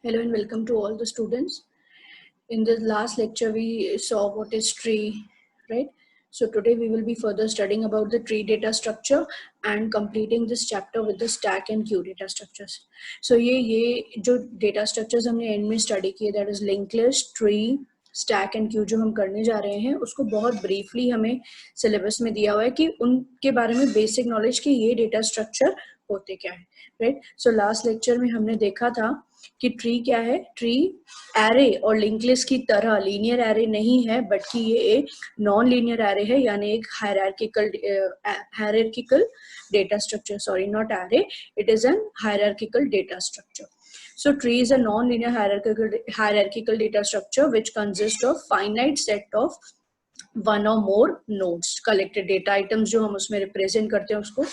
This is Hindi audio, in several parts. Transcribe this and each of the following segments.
Hello and welcome to all the students. In the last lecture, we saw what is tree, right? So today we will be further studying about the tree data structure and completing this chapter with the stack and queue data structures. So ये जो data structures हमने end में study किए, that is linked list, tree, stack and queue जो हम करने जा रहे हैं, उसको बहुत briefly हमें syllabus में दिया हुआ है कि उनके बारे में basic knowledge कि ये data structure होते क्या है, right? So last lecture में हमने देखा था कि ट्री क्या है. ट्री एरे और लिंक लिस्ट की तरह लीनियर एरे नहीं है, बट कि ये एक नॉन लीनियर एरे है, यानी एक hierarchical data structure. Sorry, not array, it is an hierarchical data structure. So tree is a non-linear hierarchical data structure which consists of finite set of one or more nodes. collected data items जो हम उसमें represent करते हैं उसको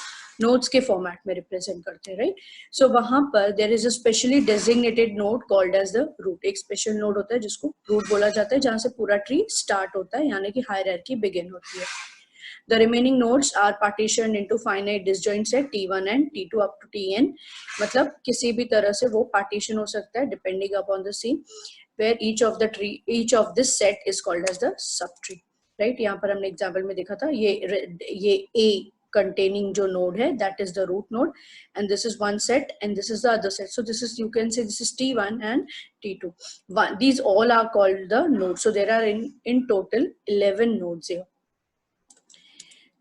nodes के format में represent करते हैं, right? So वहाँ पर there is a specially designated node called as the root. एक special node होता है जिसको root बोला जाता है, जहाँ से पूरा tree start होता है, यानी कि hierarchy begin होती है. The remaining nodes are partitioned into finite disjoint set T1 and T2 up to Tn. मतलब किसी भी तरह से वो partition हो सकता है depending upon the scene, where each of this set is called as the subtree. Right? यहाँ पर हमने example में देखा था ये A containing जो node है, that is the root node, and this is one set and this is the other set. So this is, you can say this is T1 and T2. These all are called the nodes. So there are in total 11 nodes here.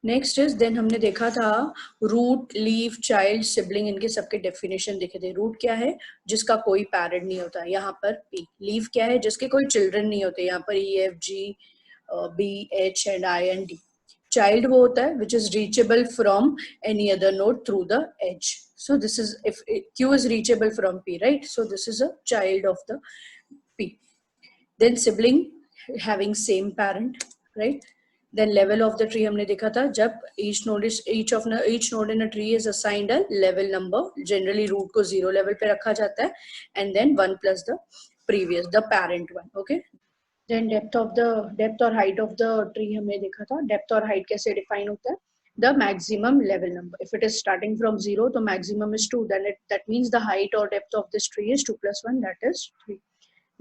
Next is then हमने देखा था रूट, लीफ, चाइल्ड, सिबलिंग, इनके सबके डेफिनेशन देखे थे. रूट क्या है? जिसका कोई पैरेंट नहीं होता, यहाँ पर पी. लीफ क्या है? जिसके कोई चिल्ड्रन नहीं होते, यहाँ पर E, F, G, B, H and I and D. Child वो होता है which is reachable from any other node through the edge. So this is if Q is reachable from P, right? So this is a child of the P. Then sibling having same parent, right? Then level of the tree हमने देखा था जब each node in a tree is assigned a level number. Generally root को 0 level पे रखा जाता है, and then 1 plus the parent one. Okay. Then depth or height of the tree हमने देखा था. Depth और height कैसे define होता है? The maximum level number. If it is starting from 0, the maximum is 2. Then that means the height or depth of this tree is 2 plus 1, that is 3.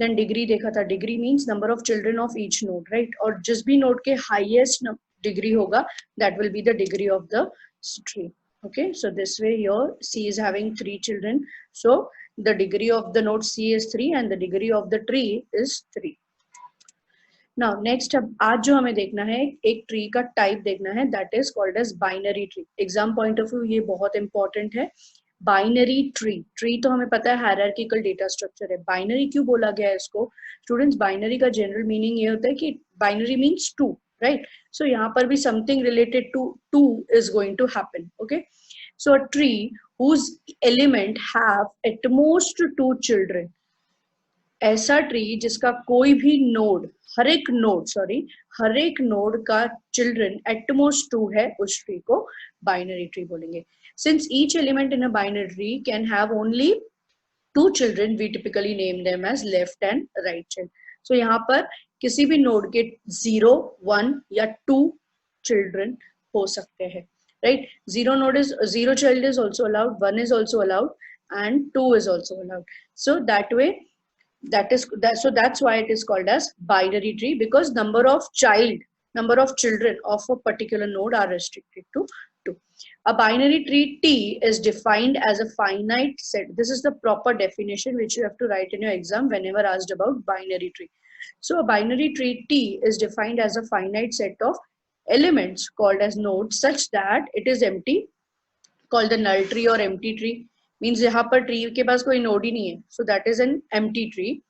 Then degree देखा था. Degree means number of children of each node, right? और जिस भी node के highest degree होगा, that will be the degree of the tree. Okay, so this way your C is having 3 children. So the degree of the node C is 3 and the degree of the tree is 3. Now next अब आज जो हमें देखना है, एक ट्री का टाइप देखना है, that is called as binary tree. Exam point of view ये बहुत इंपॉर्टेंट है. बाइनरी ट्री तो हमें पता है हायरार्किकल डेटा स्ट्रक्चर है. बाइनरी क्यों बोला गया है इसको? स्टूडेंट्स, बाइनरी का जनरल मीनिंग ये होता है कि बाइनरी मीन्स 2, राइट? सो यहाँ पर भी something related to 2 is going to happen. Okay, so a tree whose element have at most 2 children. ऐसा ट्री जिसका कोई भी नोड, हर एक नोड का चिल्ड्रन एटमोस्ट 2 है, उस ट्री को बाइनरी ट्री बोलेंगे. Since each element in a binary tree can have only 2 children, we typically name them as left and right child. So यहाँ पर किसी भी नोड के 0, 1 या 2 children हो सकते हैं, right? 0 child is also allowed, 1 is also allowed, and 2 is also allowed. So that's why it is called as binary tree, because number of children of a particular node are restricted to 2. A binary tree T is defined as a finite set. This is the proper definition which you have to write in your exam whenever asked about binary tree. So a binary tree T is defined as a finite set of elements called as nodes such that it is empty, called the null tree or empty tree. Means यहाँ पर tree के पास कोई node ही नहीं है, so that is an empty tree.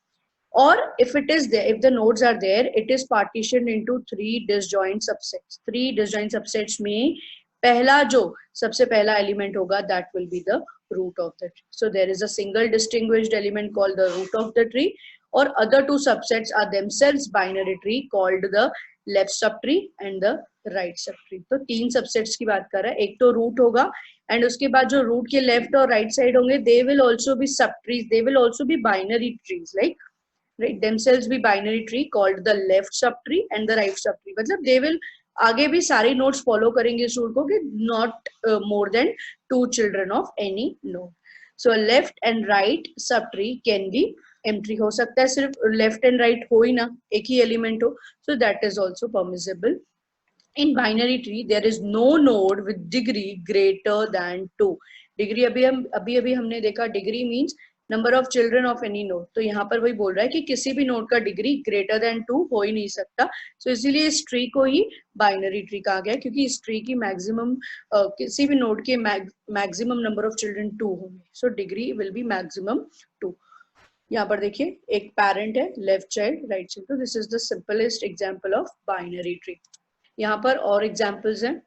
Or if it is there, if the nodes are there, it is partitioned into 3 disjoint subsets. 3 disjoint subsets में पहला जो सबसे पहला element होगा, that will be the root of the tree. So there is a single distinguished element called the root of the tree, or other 2 subsets are themselves binary tree called the left subtree and the right subtree. तो 3 subsets की बात कर रहा है. एक तो root होगा, and उसके बाद जो root के left और right side होंगे, they will also be subtrees, they will also be binary trees, like right, themselves be binary tree called the left subtree and the right subtree. मतलब they will आगे भी सारे nodes follow करेंगे इस rule को कि not more than 2 children of any node. So left and right subtree can be एम ट्री हो सकता है सिर्फ लेफ्ट एंड राइट हो ही ना, एक ही एलिमेंट हो, so that is also permissible. In binary tree there is no node with degree greater than 2. Degree अभी हमने देखा, degree means number of children of any node, तो यहाँ पर वही बोल रहा है कि किसी भी नोड का डिग्री ग्रेटर देन 2 हो ही नहीं सकता. सो इसीलिए इस ट्री को ही बाइनरी ट्री कहा गया, क्योंकि इस ट्री की मैक्सिमम किसी भी नोड के मैक्सिमम नंबर ऑफ चिल्ड्रन 2 होंगे, so degree will be maximum 2. यहाँ पर देखिए एक पेरेंट है, लेफ्ट चाइल्ड राइट चाइल्ड, तो this is the simplest example of binary tree. यहाँ पर और एग्जाम्पल्स हैं.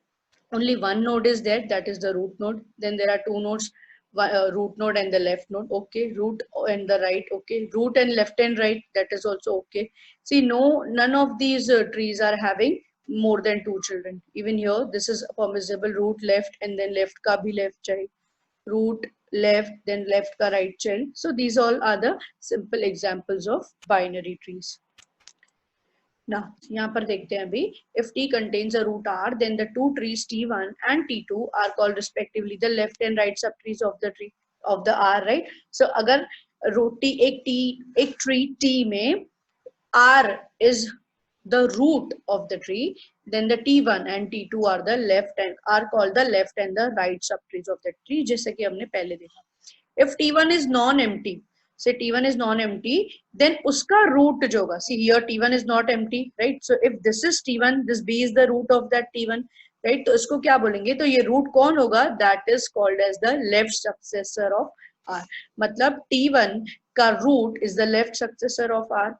only one node is there, that is the root node. Then there are two nodes, root node and the left node. Okay, root and the right. Okay, root and left and right, that is also okay. See, none of these trees are having more than 2 children. Even here this is permissible, root left and then left ka bhi left child, root left then left ka right child. So these all are the simple examples of binary trees. Now, यहाँ पर देखते हैं अभी, if T contains a root R, then the two trees T1 and T2 are called respectively the left and right subtrees of the tree of the R, right? So अगर root T एक tree T में R is the root of the tree, then the T1 and T2 are the left and are called the left and the right subtrees of the tree, जैसे कि हमने पहले देखा. If T1 is non-empty, say T1 is non-empty, then uska root jo hoga, see here T1 is not empty, right? So if this is T1, this B is the root of that T1, right? तो इसको क्या बोलेंगे, तो ये root कौन होगा, that is called as the left successor of R. मतलब T1 का root is the left successor of R.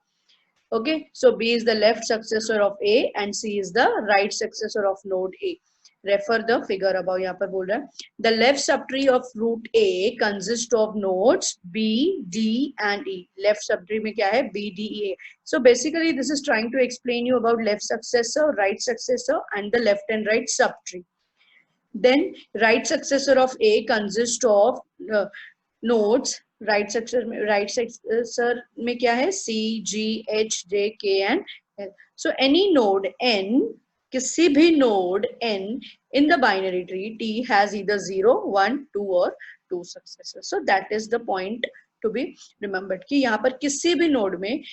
Okay, so B is the left successor of A and C is the right successor of node A. Refer the figure above. यहाँ पर बोल रहा है the left subtree of root A consists of nodes B, D and E. Left subtree में क्या है, B, D, E, A. So basically this is trying to explain you about left successor, right successor and the left and right subtree. Then right successor of A consists of nodes. right successor में क्या है, C, G, H, J, K and L. So any node N, किसी भी node N in the binary tree T has either 0, 1, 2 or 2 successors. So that is the point to be remembered कि यहाँ पर किसी भी node में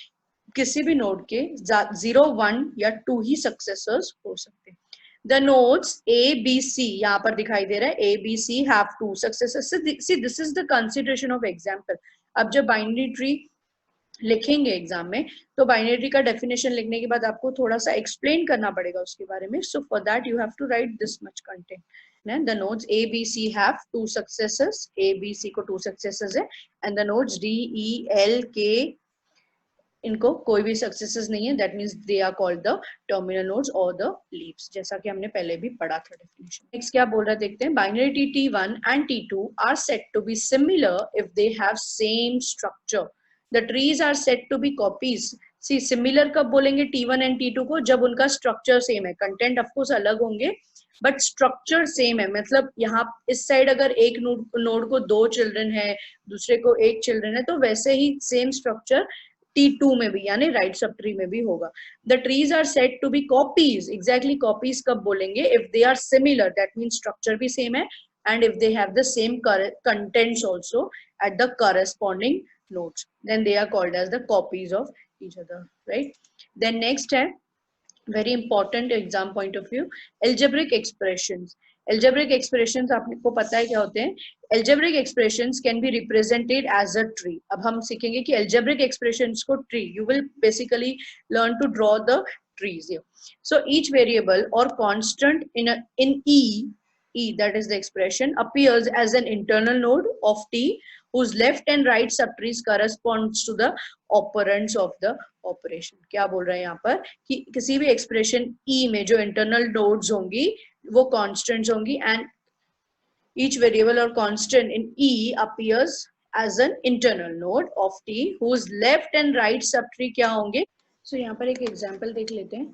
किसी भी node के 0, 1 या 2 ही successors हो सकते हैं. The nodes A, B, C यहाँ पर दिखाई दे रहा है, A, B, C have 2 successors. See, this is the consideration of example. अब जब binary tree लिखेंगे एग्जाम में, तो बाइनरी ट्री का डेफिनेशन लिखने के बाद आपको थोड़ा सा एक्सप्लेन करना पड़ेगा उसके बारे में. So for that you have to write this much content. The nodes A B C have 2 successors, A B C को 2 सक्सेसर्स है, and the nodes D E L K, इनको कोई भी सक्सेसर्स नहीं है, that means they are called the terminal nodes और द लीव्स, जैसा कि हमने पहले भी पढ़ा था डेफिनेशन. नेक्स्ट क्या बोल रहा है देखते हैं. Binary tree T1 and T2 are said to be similar if they have same structure. The trees are said to be copies. See, similar कब बोलेंगे T1 and T2 को, जब उनका स्ट्रक्चर सेम है. कंटेंट ऑफ कोर्स अलग होंगे बट स्ट्रक्चर सेम है. मतलब यहाँ इस साइड अगर एक नोड को 2 चिल्ड्रन है, दूसरे को 1 चिल्ड्रन है, तो वैसे ही सेम स्ट्रक्चर T2 में भी यानी राइट सब ट्री में भी होगा. The trees are said to be copies. Exactly copies कब बोलेंगे, if they are similar, that means structure भी सेम है, and if they have the same contents also at the corresponding nodes, then they are called as the copies of each other, right? Then next है very important exam point of view, algebraic expressions. Algebraic expressions आपको पता है क्या होते हैं. Algebraic expressions can be represented as a tree. अब हम सीखेंगे कि algebraic expressions को tree, you will basically learn to draw the trees here. So each variable or constant in E, that is the expression, appears as an internal node of T whose left and right subtrees corresponds to the operands of the operation. क्या बोल रहे हैं यहाँ पर कि किसी भी expression E में जो internal nodes होंगी वो constants होंगी, and each variable or constant in E appears as an internal node of T whose left and right subtree क्या होंगे. So यहाँ पर एक example देख लेते हैं.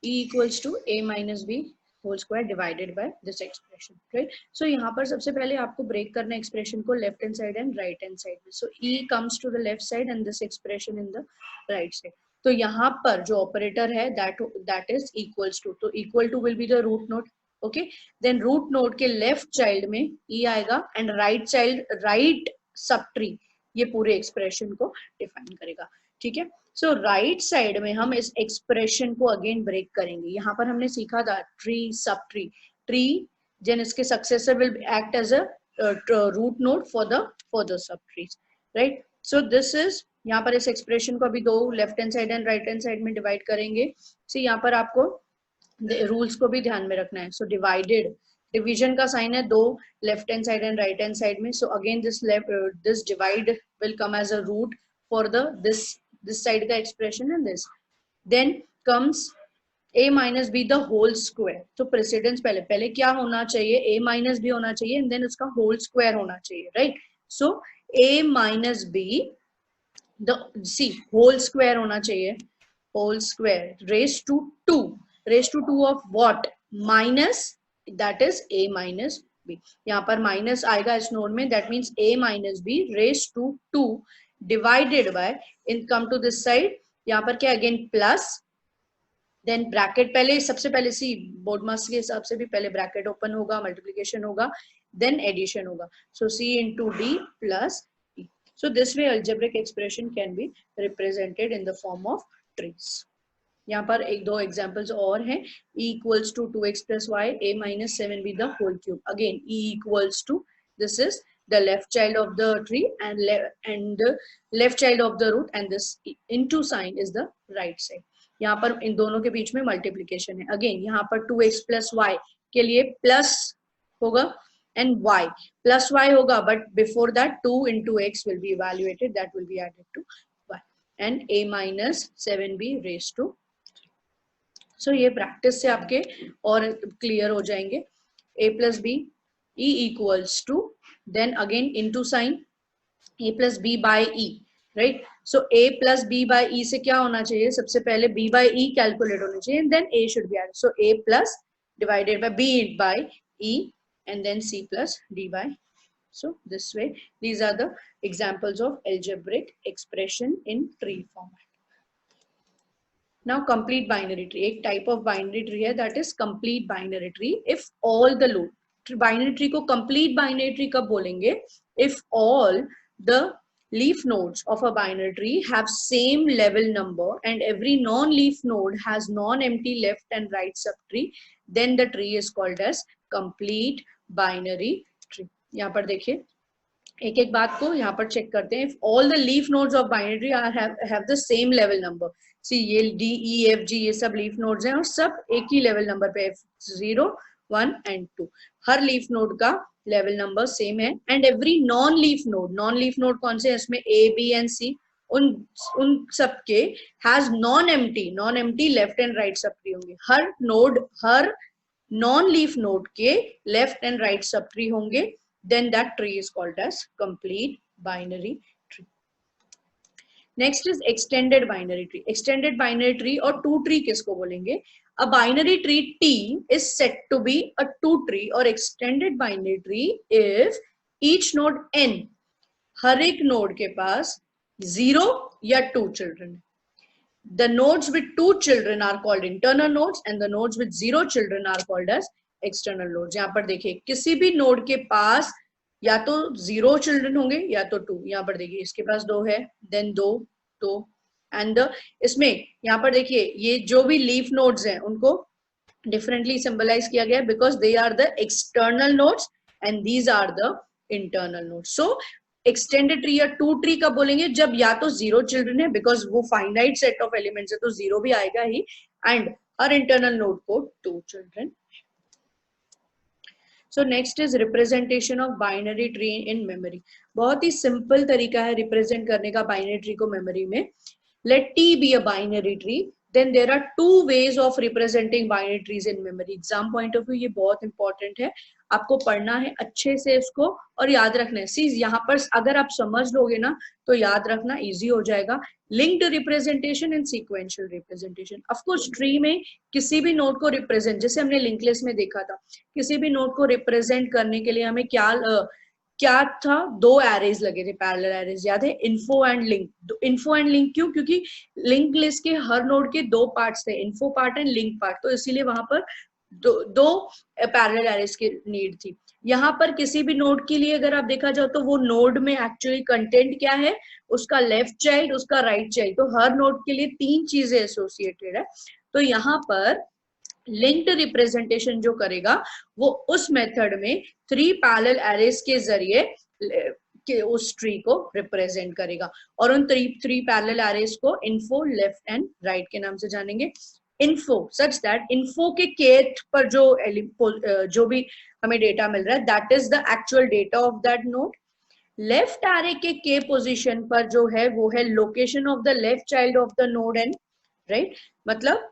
E equals to A minus B whole square divided by this expression, right. So यहाँ पर सबसे पहले आपको ब्रेक करना है एक्सप्रेशन को left hand side and right hand side में. So E comes to the left side and this expression in the right side. तो यहाँ पर जो ऑपरेटर है दैट इज इक्वल्स टू, तो equal to will be the root node. Okay, then root node के लेफ्ट चाइल्ड में E आएगा and right child right sub tree ये पूरे एक्सप्रेशन को डिफाइन करेगा, ठीक है। सो राइट साइड में हम इस एक्सप्रेशन को अगेन ब्रेक करेंगे। यहाँ पर हमने सीखा था tree, sub tree, tree then इसके successor will act as a root node for the sub trees, right? So this is, यहाँ पर इस एक्सप्रेशन को अभी दो left hand side and right hand side में डिवाइड करेंगे। सी यहाँ पर आपको रूल्स को भी ध्यान में रखना है। सो डिवाइडेड, डिवीजन का साइन है दो left hand side and right hand side में। So again this divide will come as a root for the this side का expression and this, then comes a minus B the whole square. तो प्रेसिडेंस पहले पहले क्या होना चाहिए, a माइनस बी होना चाहिए एंड देन उसका होल स्क्वायर होना चाहिए, right. So a minus B the C whole square होना चाहिए, whole square raise to two of what, minus, that is a minus B. यहाँ पर माइनस आएगा इस नोड में, that means a minus B raise to 2 divided by, in come to this side, यहाँ पर क्या अगेन प्लस, देन ब्रैकेट, पहले सबसे पहले सी बोर्ड मास के हिसाब से भी पहले ब्रैकेट ओपन होगा, मल्टीप्लिकेशन होगा, देन एडिशन होगा। So C into D plus E. So this way algebraic expression can be represented in the form of trees. यहाँ पर एक दो एग्जांपल्स और हैं, e equals to 2x plus Y, a minus 7b the whole cube. Again e equals to, this is the left child of the tree and the left child of the root, and this into sign is the right side। यहाँ पर इन दोनों के बीच में मल्टीप्लीकेशन है। अगेन यहाँ पर 2x प्लस वाई के लिए प्लस होगा एंड y प्लस y होगा, but before that 2 into x will be evaluated, that will be added to y, and a minus 7b raised to 3। So ये प्रैक्टिस से आपके और क्लियर हो जाएंगे। a plus B, e equals to, then again into sign a plus b by e, right? So a plus b by e से क्या होना चाहिए, सबसे पहले b by e कैलकुलेट होना चाहिए and then a should be added। So a plus divided by b by e and then c plus d by, so this way these are the examples of algebraic expression in tree format। Now complete binary tree, एक type of binary tree है, that is complete binary tree if all the loop, binary tree को कंप्लीट बाइनरी ट्री कब बोलेंगे, if all the leaf nodes of a binary tree have same level number and every non leaf node has non empty left and right sub tree, then the tree is called as complete binary tree. यहाँ पर देखिए एक एक बात को यहाँ पर चेक करते हैं। If all the leaf nodes of binary tree have the same level number, C ये डी ई एफ जी ये सब लीफ नोड्स हैं और सब एक ही लेवल नंबर पे, 0 1 and 2, हर लीफ नोड का लेवल नंबर सेम है। And every non leaf node कौन से हैं, इसमें ए बी एंड सी, उन सबके has non empty left and right सब ट्री होंगे। हर नॉन लीफ नोड के लेफ्ट एंड राइट सब ट्री होंगे, then that tree is called as complete binary tree. Next is extended binary tree. Extended binary tree और टू ट्री किसको बोलेंगे, a binary tree T is said to be a two tree or extended binary tree if each node n, हर एक नोड के पास 0 या 2 children। The nodes with 2 children are called internal nodes and the nodes with 0 children are called as external nodes। यहाँ पर देखिए किसी भी नोड के पास या तो 0 children होंगे या तो 2। यहाँ पर देखिए इसके पास 2 है, देन 2 एंड इसमें यहाँ पर देखिए ये जो भी लीफ नोड्स हैं उनको डिफरेंटली सिंबलाइज किया गया है, because they are the external nodes and these are the internal nodes. So extended tree या टू ट्री कब बोलेंगे, जब या तो 0 चिल्ड्रन है, बिकॉज वो फाइनाइट सेट ऑफ एलिमेंट्स है तो 0 भी आएगा ही, एंड हर इंटरनल नोड को 2 children. So next is representation of binary tree in memory. बहुत ही सिंपल तरीका है रिप्रेजेंट करने का बाइनरी ट्री को मेमोरी में। Let T be a binary tree, then there are two ways of representing binary trees in memory। Exam point of view ये बहुत इंपॉर्टेंट है, आपको पढ़ना है अच्छे से इसको और याद रखना है। सी यहाँ पर अगर आप समझ लोगे ना तो याद रखना इजी हो जाएगा। Linked representation and sequential representation. Of course tree में किसी भी नोड को रिप्रेजेंट, जैसे हमने लिंक लिस्ट में देखा था, किसी भी नोड को रिप्रेजेंट करने के लिए हमें क्या था, 2 एरेज लगे थे, पैरेलल एरेज, याद है, info and link. Info and link क्यों, क्योंकि लिंक लिस्ट के हर नोड के 2 पार्ट्स थे, info part and link part, तो इसीलिए वहां पर दो पैरेलल एरेज की नीड थी। यहाँ पर किसी भी नोड के लिए अगर आप देखा जाओ तो वो नोड में एक्चुअली कंटेंट क्या है, उसका लेफ्ट चाइल्ड, उसका राइट चाइल्ड, तो हर नोड के लिए 3 चीजें एसोसिएटेड है। तो यहाँ पर लिंक्ड रिप्रेजेंटेशन जो करेगा वो उस मेथड में 3 पैरेलल एरेज के जरिए के उस ट्री को रिप्रेजेंट करेगा, और उन 3 पैरेलल एरेज को इन्फो, लेफ्ट एंड राइट के नाम से जानेंगे। इन्फो सच दैट इन्फो के केथ पर जो भी हमें डेटा मिल रहा है that is the actual data of that node. Left array के पोजीशन पर जो है वो है location of the left child of the node and right. मतलब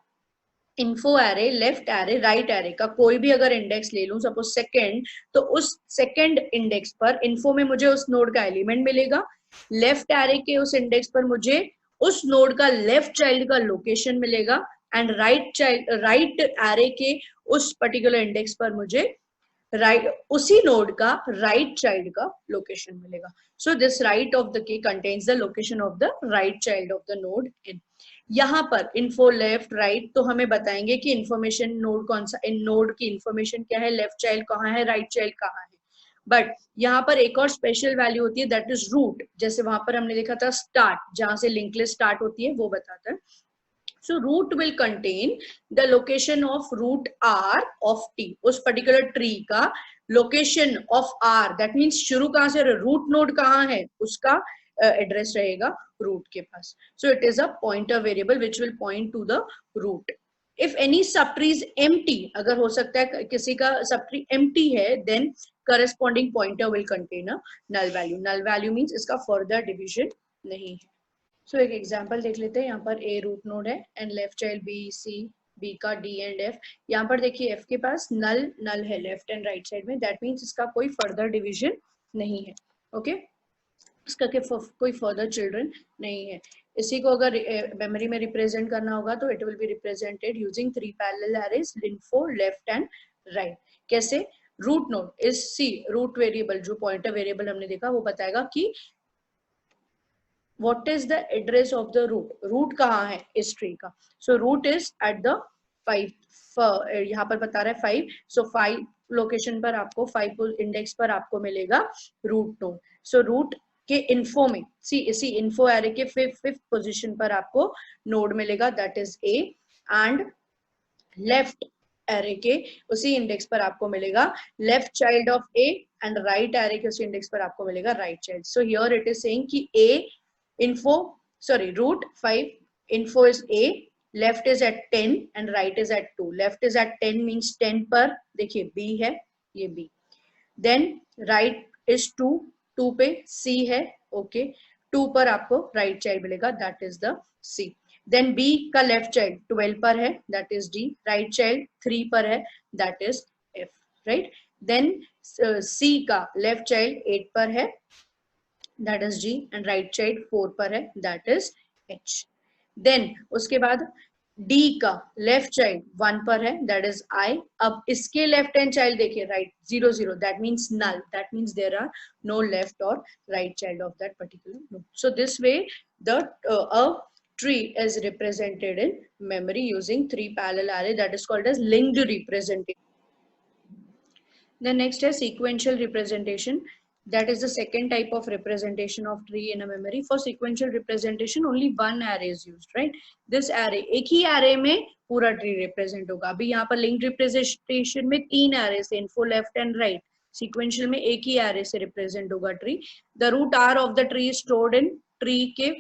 info array, left array, right array का कोई भी अगर इंडेक्स ले लूं, सपोज सेकंड, तो उस सेकंड इंडेक्स पर इन्फो में मुझे उस नोड का एलिमेंट मिलेगा, लेफ्ट एरे के उस इंडेक्स पर मुझे उस नोड का लेफ्ट चाइल्ड का लोकेशन मिलेगा, एंड राइट एरे के उस पर्टिकुलर इंडेक्स पर मुझे उसी नोड का राइट चाइल्ड का लोकेशन मिलेगा। So this right of the K contains the location of the right child of the node in. यहाँ पर इन्फो, लेफ्ट, राइट, तो हमें बताएंगे कि इन्फॉर्मेशन नोड कौन सा, इन नोड की इन्फॉर्मेशन क्या है, लेफ्ट चाइल्ड कहाँ है, राइट चाइल्ड कहाँ है। बट यहाँ पर एक और स्पेशल वैल्यू होती है दैट इज रूट। जैसे वहां पर हमने देखा था स्टार्ट, जहां से लिंक लिस्ट स्टार्ट होती है वो बताता है। So root will contain the location of root R of T, उस particular tree का location of R, that means शुरू कहाँ से, root node कहाँ है उसका एड्रेस रहेगा root के पास। So it is a pointer variable which will point to the root. If any subtree is empty, अगर हो सकता है किसी का subtree empty है, then corresponding pointer will contain a null value. Null value means इसका further division नहीं है। सो एक एग्जांपल देख लेते हैं। यहाँ पर ए रूट नोड है and left child B, C, B का डी एंड एफ। यहाँ पर देखिए एफ के पास नल है लेफ्ट एंड राइट साइड में, दैट मीन्स इसका कोई फर्दर डिवीजन नहीं है। ओके, इसका कोई फर्दर चिल्ड्रन नहीं है। इसी को अगर मेमोरी में रिप्रेजेंट करना होगा तो it will be represented using 3 parallel arrays, info, left and right. कैसे? Root node is C, root variable जो पॉइंटर वेरिएबल हमने देखा वो बताएगा कि what is the address of the root, root कहाँ है इस ट्री का। so root is at the 5, यहाँ पर बता रहा है 5, so 5 लोकेशन पर आपको 5 इंडेक्स पर आपको मिलेगा रूट नोड। सो रूट के इन्फो में इसी इन्फो एरे के 5th पोजीशन पर आपको नोड मिलेगा that is a, and left array के उसी इंडेक्स पर आपको मिलेगा left child of A, and right array के उसी इंडेक्स पर आपको मिलेगा right child. So here it is saying कि ए root 5, info is A, left is at 10 and right is at 2. Left is at 10 means 10 पर देखिए B है, ये B. Then right is 2, 2 पे C है, okay. 2 पर आपको right child मिलेगा, that is the C. Then B का left child 12 पर है, that is D. Right child 3 पर है, that is F, right. Then C का left child 8 पर है, that is G, and right child 4 पर है, that is H. Then उसके बाद D का लेफ्ट चाइल्ड 1 पर है, that is I. अब इसके लेफ्ट हैंड चाइल्ड देखिए right 0 0, that means null, that means there are no left or right child of that particular node. So this way the a tree is represented in memory using 3 parallel array, that is called as linked representation. Then next is sequential representation. That is the second type of representation of tree in a memory. For sequential representation only one array is used, right? This array एक ही array में पूरा tree represent होगा। अभी यहाँ पर linked representation में 3 array से info, left and right, sequential में एक ही array से represent होगा tree. The root R of the tree is stored in tree के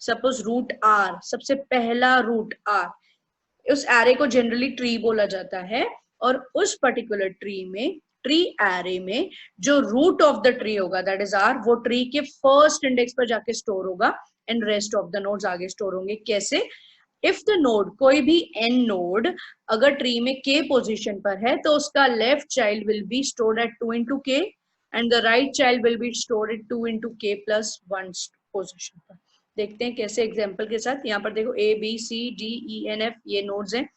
suppose root R, सबसे पहला root R, उस array को generally tree बोला जाता है, और उस particular tree में ट्री एरे में जो रूट ऑफ द ट्री होगा दैट इज आर, वो ट्री के फर्स्ट इंडेक्स पर जाके स्टोर होगा and rest of the nodes आगे स्टोर होंगे। कैसे? इफ द नोड, कोई भी एन नोड अगर ट्री में के पोजीशन पर है तो उसका left child will be stored at 2 into k and the right child will be stored at 2 into k plus 1 position पर। देखते हैं कैसे एग्जांपल के साथ। यहाँ पर देखो A B C D E N F ये नोड्स हैं।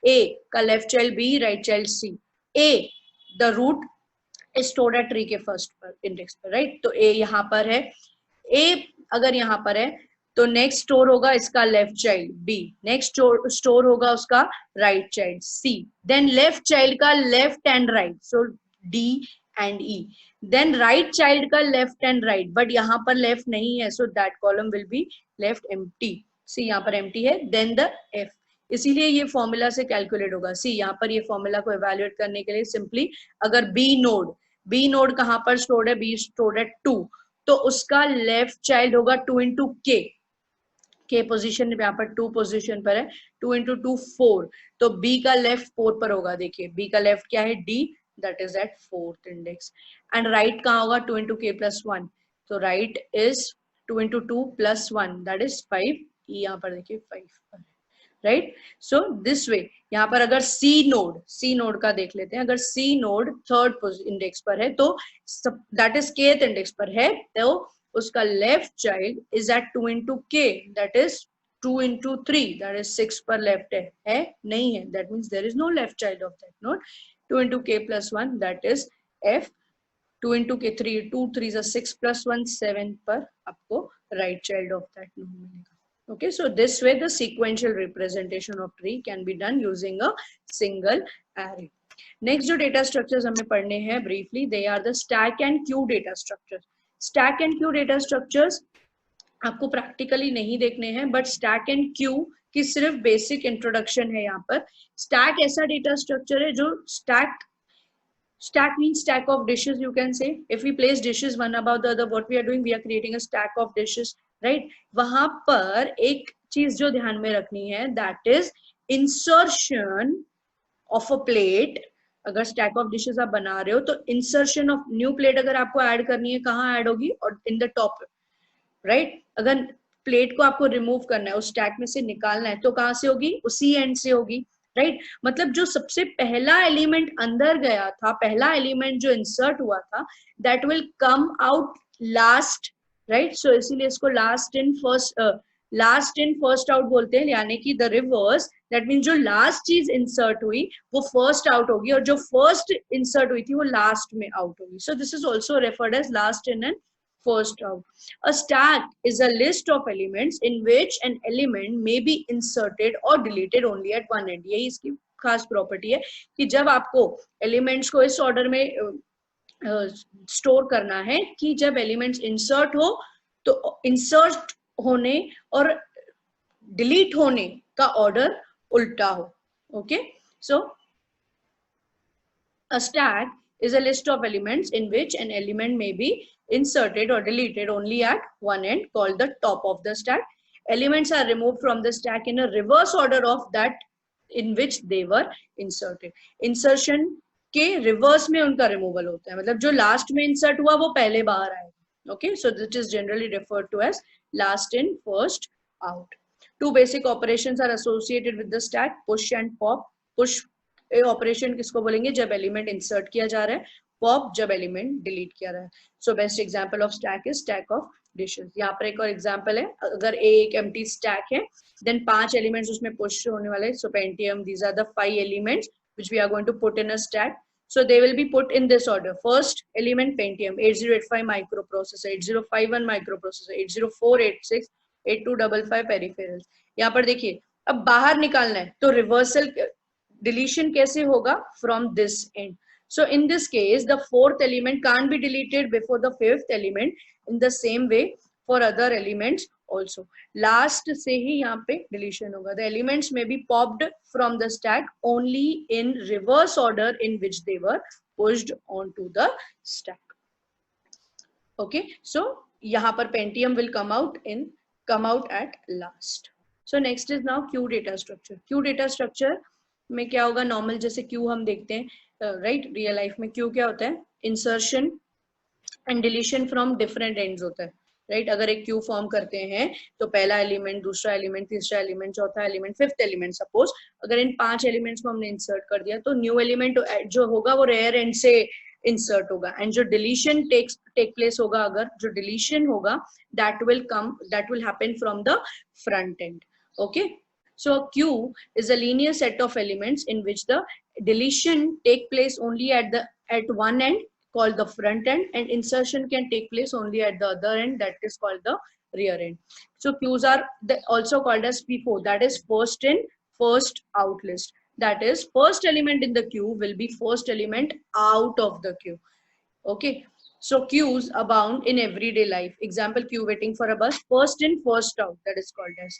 ए का left child B, right child C. A the root is stored at tree के फर्स्ट पर इंडेक्स पर, राइट। तो ए यहाँ पर है, ए अगर यहाँ पर है तो नेक्स्ट स्टोर होगा इसका left child B, next store होगा उसका राइट चाइल्ड सी, देन लेफ्ट चाइल्ड का left and right, so D and E. Then right child का left and right, but यहाँ पर left नहीं है, so that column will be left empty. See यहाँ पर empty है. Then the F, इसीलिए ये फॉर्मूला से कैलकुलेट होगा. सी यहाँ पर ये फॉर्मूला को इवेल्युएट करने के लिए सिंपली अगर बी नोड कहाँ पर स्टोर्ड है, बी स्टोर्ड है 2, तो उसका लेफ्ट चाइल्ड होगा 2 इंटू के पोजीशन यहाँ पर 2 पोजीशन पर है, 2 इंटू 2 4, तो बी का लेफ्ट 4 पर होगा. देखिए बी का लेफ्ट क्या है, D, that is at 4th index. And right कहाँ होगा, 2 इंटू के प्लस 1, तो right is 2 into 2 plus 1, that is 5. यहाँ पर देखिए 5 पर, राइट. सो दिस वे यहाँ पर अगर सी नोड का देख लेते हैं. अगर सी नोड 3rd इंडेक्स पर है तो दैट इज kth इंडेक्स पर है, तो उसका left child is at 2 into K, that is 2 into 3, that is 6 पर लेफ्ट है नहीं है, that means there is no left child of that node. 2 into K plus 1, that is F. 2 into K 3, 2 3 6 plus 1 7 पर आपको right child of that node मिलेगा. Okay, so this way the sequential representation of tree can be done using a single array. Next जो data structures हमें पढ़ने हैं briefly, they are the stack and queue data structures. Stack and queue data structures आपको practically नहीं देखने हैं, but stack and queue की सिर्फ basic introduction है यहाँ पर. Stack ऐसा data structure है जो stack means stack of dishes, you can say. If we place dishes one above the other, what we are doing, we are creating a stack of dishes, right? वहां पर एक चीज जो ध्यान में रखनी है, that is insertion of a plate. अगर stack of dishes आप बना रहे हो तो insertion of new plate अगर आपको ऐड करनी है, कहाँ ऐड होगी, और in the top, right? अगर प्लेट को आपको रिमूव करना है, उस स्टैक में से निकालना है, तो कहाँ से होगी, उसी एंड से होगी, राइट. मतलब जो सबसे पहला एलिमेंट अंदर गया था, पहला एलिमेंट जो इंसर्ट हुआ था, that will come out last, right. So इसीलिए इसको लास्ट इन फर्स्ट आउट बोलते हैं, यानी कि द रिवर्स, दैट मीन्स जो लास्ट चीज इंसर्ट हुई वो फर्स्ट आउट होगी, और जो फर्स्ट इंसर्ट हुई थी वो लास्ट में आउट होगी. So this is also referred as last in and first out. A stack is a list of elements in which an element may be inserted or deleted only at one end. यही इसकी खास प्रॉपर्टी है कि जब आपको एलिमेंट्स को इस ऑर्डर में स्टोर करना है कि जब एलिमेंट्स इंसर्ट हो तो इंसर्ट होने और डिलीट होने का ऑर्डर उल्टा हो. Okay, so a stack is a list of elements in which an element may be inserted or deleted only at one end, called the top of the stack. Elements are removed from the stack in a reverse order of that in which they were inserted. Insertion के reverse में उनका removal होता है, मतलब जो last में insert हुआ वो पहले बाहर आएगा. Okay, so this is generally referred to as last in first out. Two basic operations are associated with the stack: push and pop. Push operation किसको बोलेंगे, जब एलिमेंट इंसर्ट किया जा रहा है, पॉप जब एलिमेंट डिलीट किया रहा है. So best example of stack is stack of dishes. यहाँ पर एक और एग्जांपल है, अगर एक एम्प्टी स्टैक है, देन 5 एलिमेंट्स उसमें पुश होने वाले. So Pentium, these are the 5 elements which we are going to put in a stack. So they will be put in this order. First element Pentium 8085 microprocessor, 8051 microprocessor, 80486, 8255 peripherals. यहाँ पर देखिए अब बाहर निकालना है तो रिवर्सल deletion कैसे होगा, from this end. So in this case the 4th element can't be deleted before the 5th element. In the same way for other elements also, last से ही यहाँ पे deletion होगा. The elements may be popped from the stack only in reverse order in which they were pushed onto the stack. Okay, so यहाँ पर Pentium will come out at last. So next is now queue data structure. Queue data structure में क्या होगा, नॉर्मल जैसे क्यू हम देखते हैं, राइट, रियल लाइफ में क्यू क्या होता है, insertion and deletion from different ends होता है, राइट. अगर एक क्यू फॉर्म करते हैं तो पहला एलिमेंट, दूसरा एलिमेंट, तीसरा एलिमेंट, चौथा एलिमेंट, 5th एलिमेंट, सपोज अगर इन 5 एलिमेंट्स को हमने इंसर्ट कर दिया तो न्यू एलिमेंट जो होगा वो रेयर एंड से इंसर्ट होगा. एंड जो डिलीशन टेक प्लेस होगा, अगर जो डिलीशन होगा, that will happen from the front and. Okay, so a queue is a linear set of elements in which the deletion take place only at one end, called the front end, and insertion can take place only at the other end, that is called the rear end. So queues are also called as FIFO, that is first in first out list. That is first element in the queue will be first element out of the queue. Okay, so queues abound in everyday life. Example, queue waiting for a bus, first in first out, that is called as.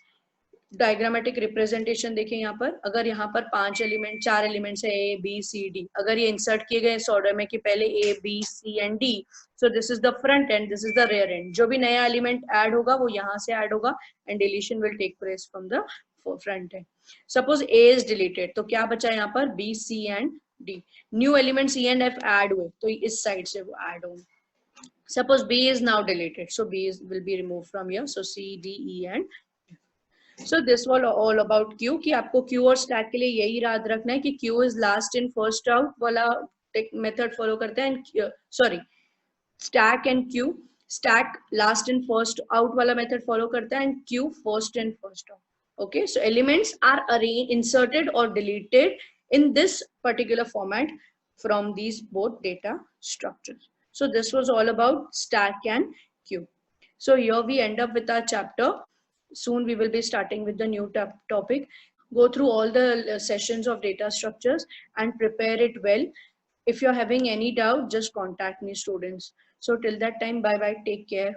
Diagrammatic representation देखें यहाँ पर, अगर यहाँ पर 5 एलिमेंट 4 एलिमेंट्स है ए बी सी डी, अगर ये इंसर्ट किए गए इस ऑर्डर में कि पहले A B C and D, so this is the front and this is the rear end. जो भी नया एलिमेंट ऐड होगा वो यहाँ से ऐड होगा and deletion will take place from the front end. Suppose A is deleted, तो क्या बचा यहाँ पर B C and D. New element C and F add हुए तो इस साइड से वो ऐड होंगे. Suppose B is now deleted, so B will be removed from here. So C, D, E, and so this was all about queue. कि आपको queue और stack के लिए यही याद रखना है कि queue is last in first out वाला method follow करते हैं and sorry stack and queue. Stack last in first out वाला method follow करता है and queue first in first out. Okay, so elements are arranged, inserted or deleted in this particular format from these both data structures. So this was all about stack and queue. So here we end up with our chapter. Soon we will be starting with the new topic. Go through all the sessions of data structures and prepare it well. If you're having any doubt, just contact me, students. So till that time, bye bye, take care.